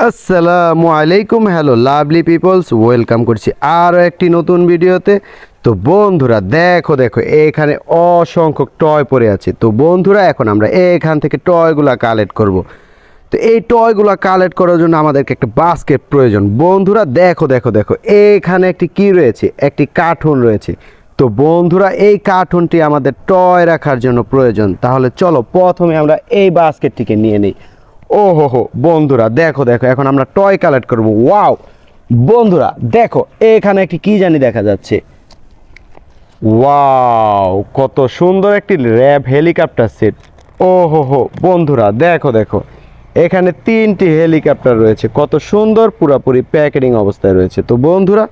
আসসালামু আলাইকুম, hello lovely people's, welcome করছি আরও একটি নতুন ভিডিওতে। তো বন্ধুরা দেখো দেখো এখানে অসংখ্য টয় পড়ে আছে। তো বন্ধুরা এখন আমরা এখান থেকে টয়গুলা কালেক্ট করব। তো এই টয়গুলা কালেক্ট করার জন্য আমাদেরকে একটা বাস্কেট প্রয়োজন। বন্ধুরা দেখো দেখো দেখো এখানে একটি কি রয়েছে, একটি কার্টুন রয়েছে। তো বন্ধুরা এই কার্টুনটি আমাদের টয় রাখার জন্য প্রয়োজন। তাহলে চলো প্রথমে আমরা এই বাস্কেটটিকে নিয়ে নিই। ও হো হো বন্ধুরা দেখো দেখো এখন আমরা টয় কালেক্ট করব। ওয়াও বন্ধুরা দেখো এখানে একটি কি জানি দেখা যাচ্ছে। ওয়াও কত সুন্দর একটি র্যাব হেলিকপ্টার সেট। ও হো হো বন্ধুরা দেখো দেখো এখানে 3টি হেলিকপ্টার রয়েছে, কত সুন্দর পুরোপুরি প্যাকেটিং অবস্থায় রয়েছে। তো বন্ধুরা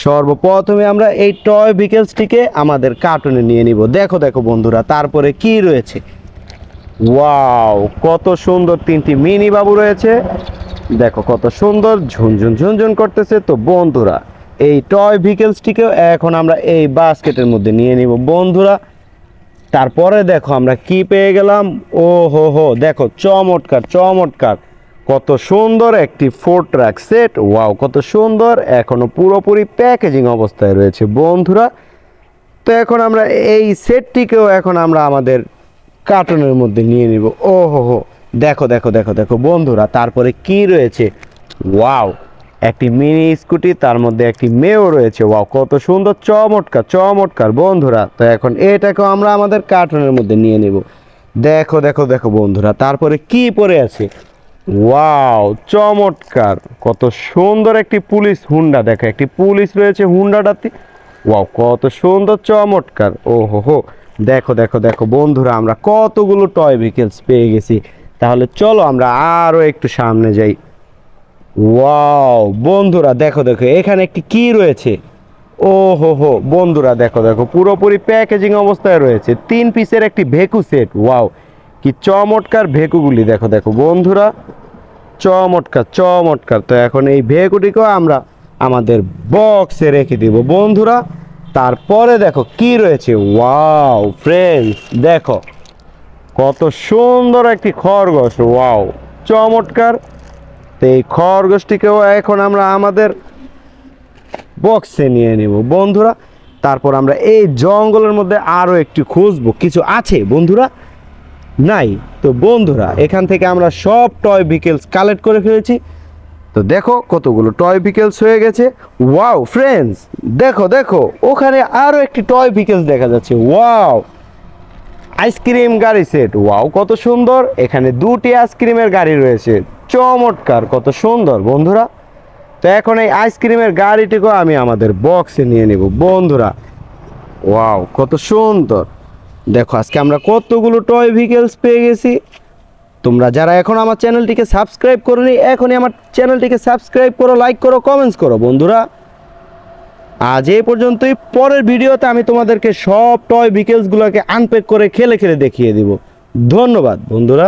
সর্বপ্রথমে আমরা এই টয় ভেহিকলসটিকে আমাদের কার্টুনে নিয়ে নিব। দেখো দেখো বন্ধুরা তারপরে কি রয়েছে। ওয়াও কত সুন্দর 3টি মিনি বাবু রয়েছে, দেখো কত সুন্দর ঝুনঝুন ঝুনঝুন করতেছে। তো বন্ধুরা এই টয় ভেহিকলসটিকেও এখন আমরা এই বাস্কেটের মধ্যে নিয়ে নিব বন্ধুরা। তারপরে দেখো আমরা কি পেয়ে গেলাম। ও হো হো দেখো চমৎকার চমৎকার কত সুন্দর একটি 4 ট্র্যাক সেট। ওয়াও কত সুন্দর, এখনো পুরোপুরি প্যাকেজিং অবস্থায় রয়েছে বন্ধুরা। তো এখন আমরা এই সেটটিকেও এখন আমরা আমাদের কার্টুনের মধ্যে নিয়ে নিব। ও হো হো দেখো দেখো দেখো দেখো বন্ধুরা তারপরে কি রয়েছে। ওয়াও একটি মিনি স্কুটি, তার মধ্যে একটি মেয়েও রয়েছে। ওয়াও কত সুন্দর চমৎকার চমৎকার বন্ধুরা। তো এখন এটাকেও আমরা আমাদের কার্টুনের মধ্যে নিয়ে নিব। দেখো দেখো দেখো বন্ধুরা তারপরে কি পড়ে আছে। ওয়াও চমৎকার কত সুন্দর একটি পুলিশ হুন্ডা, দেখো একটি পুলিশ রয়েছে হুন্ডাটাতে। ওয়াও কত সুন্দর চমৎকার। ও হো হো দেখো দেখো দেখো বন্ধুরা আমরা কতগুলো টয় ভেহিকলস পেয়ে গেছি। তাহলে চলো আমরা আরও একটু সামনে যাই। ওয়াও বন্ধুরা দেখো দেখো এখানে একটি কি রয়েছে। ও হো হো বন্ধুরা দেখো দেখো পুরোপুরি প্যাকেজিং অবস্থায় রয়েছে 3 পিসের একটি ভেকু সেট। ওয়াও কি চমৎকার ভেকুগুলি, দেখো দেখো বন্ধুরা চমৎকার চমৎকার। তো এখন এই ভেকুটিকেও আমরা আমাদের বক্সে রেখে দিব বন্ধুরা। তারপরে দেখো কি রয়েছে। ওয়াও ফ্রেন্ডস দেখো কত সুন্দর একটি খরগোশ। ওয়াও চমৎকার। তো এই খরগোশটিকেও এখন আমরা আমাদের বক্সে নিয়ে নেব বন্ধুরা। তারপর আমরা এই জঙ্গলের মধ্যে আরও একটু খুঁজবো, কিছু আছে বন্ধুরা, নাই। তো বন্ধুরা এখান থেকে আমরা সব টয় ভেহিকলস কালেক্ট করে ফেলেছি। তো দেখো কতগুলো টয় ভেহিকলস হয়ে গেছে। ওয়াও ফ্রেন্ডস দেখো দেখো ওখানে আরও একটি টয় ভেহিকলস দেখা যাচ্ছে। ওয়াও আইসক্রিম গাড়ি সেট। ওয়াও কত সুন্দর, এখানে 2টি আইসক্রিমের গাড়ি রয়েছে। চমৎকার কত সুন্দর বন্ধুরা। তো এখন এই আইসক্রিমের গাড়িটিকেও আমি আমাদের বক্সে নিয়ে নেব বন্ধুরা। ওয়াও কত সুন্দর, দেখো আজকে আমরা কতগুলো টয় ভেহিকলস পেয়ে গেছি। তোমরা যারা এখন আমার চ্যানেলটিকে সাবস্ক্রাইব করোনি এখনই আমার চ্যানেলটিকে সাবস্ক্রাইব করো, লাইক করো, কমেন্টস করো বন্ধুরা। আজ এই পর্যন্তই, পরের ভিডিওতে আমি তোমাদেরকে সব টয় ভেহিকলসগুলোকে আনপ্যাক করে খেলে খেলে দেখিয়ে দিব। ধন্যবাদ বন্ধুরা।